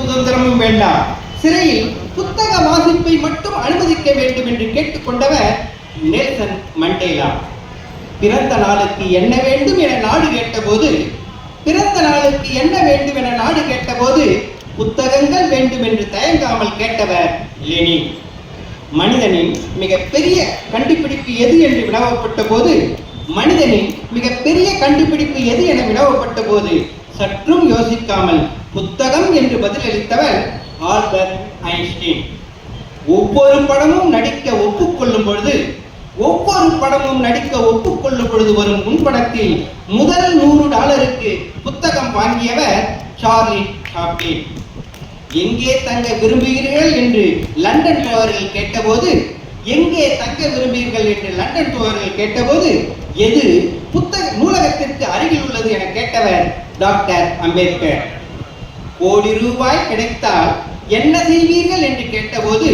சுதந்திரமும் வேண்டாம், சிறையில் புத்தக வாசிப்பை மட்டும் அனுமதிக்க வேண்டும் என்று கேட்டுக்கொண்டவர் நெல்சன் மண்டேலா. பிறந்த நாளுக்கு என்ன வேண்டும் என நாடு கேட்டபோது புத்தகங்கள் வேண்டும் என்று தயங்காமல் கேட்டவர் லெனின். மனிதனின் மிகப்பெரிய கண்டுபிடிப்பு எது என்று வினவப்பட்ட போது சற்றும் யோசிக்காமல் புத்தகம் என்று பதிலளித்தவர் ஆல்பர்ட் ஐன்ஸ்டீன். ஒவ்வொரு படமும் நடிக்க ஒப்புக்கொள்ளும் பொழுது வரும் முன்படத்தில் முதல் $100 புத்தகம் வாங்கியவர் சார்லி சாப்ளின். எங்கே தங்க விரும்புகிறீர்கள் என்று லண்டன் தோழர்கள் கேட்டபோது எது புத்தக நூலகத்திற்கு அருகில் உள்ளது என கேட்டவர் டாக்டர் அம்பேத்கர். கோடி ரூபாய் கிடைத்தால் என்ன செய்வீர்கள் என்று கேட்டபோது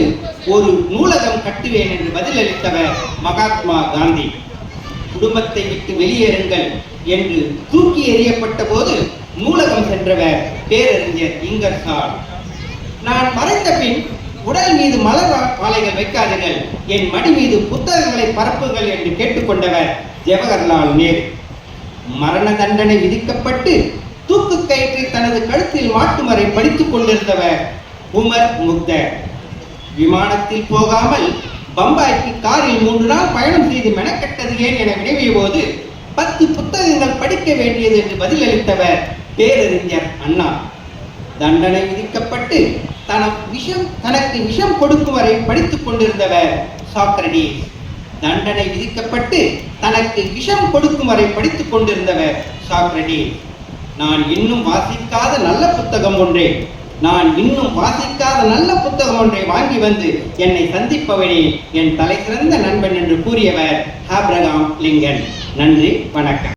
ஒரு நூலகம் கட்டுவேன் என்று பதிலளித்தவர் மகாத்மா காந்தி. குடும்பத்தை விட்டு வெளியேறுங்கள் என்று தூக்கி எறியப்பட்ட போது நூலகம் சென்றவர் பேரறிஞர் இங்கர்சால். நான் மறைந்த பின் உடல் மீது மலர் மாலைகள் வைக்காதீர்கள், என் மடி மீது புத்தகங்களை பரப்புங்கள் என்று கேட்டுக்கொண்டவர் ஜவஹர்லால் நேரு. மரண தண்டனை விதிக்கப்பட்டு தூக்கு கயிற்றை தனது கழுத்தில் மாட்டும் வரை படித்துக் கொண்டிருந்தவர் உமர் முக்தர். விமானத்தில் போகாமல் பம்பாய்க்கு காரில் 3 நாள் பயணம் செய்து மெனக்கெட்டது ஏன் என வினவிய போது 10 புத்தகங்கள் படிக்க வேண்டியது என்று பதிலளித்தவர் பேரறிஞர் அண்ணா. தண்டனை விதிக்கப்பட்டு தனக்கு விஷம் கொடுக்கும் வரை படித்துக் கொண்டிருந்தவர் சாக்ரடீஸ். நான் இன்னும் வாசிக்காத நல்ல புத்தகம் ஒன்றை வாங்கி வந்து என்னை சந்திப்பவனே என் தலை சிறந்த நண்பன் என்று கூறியவர் ஆபிரகாம் லிங்கன். நன்றி, வணக்கம்.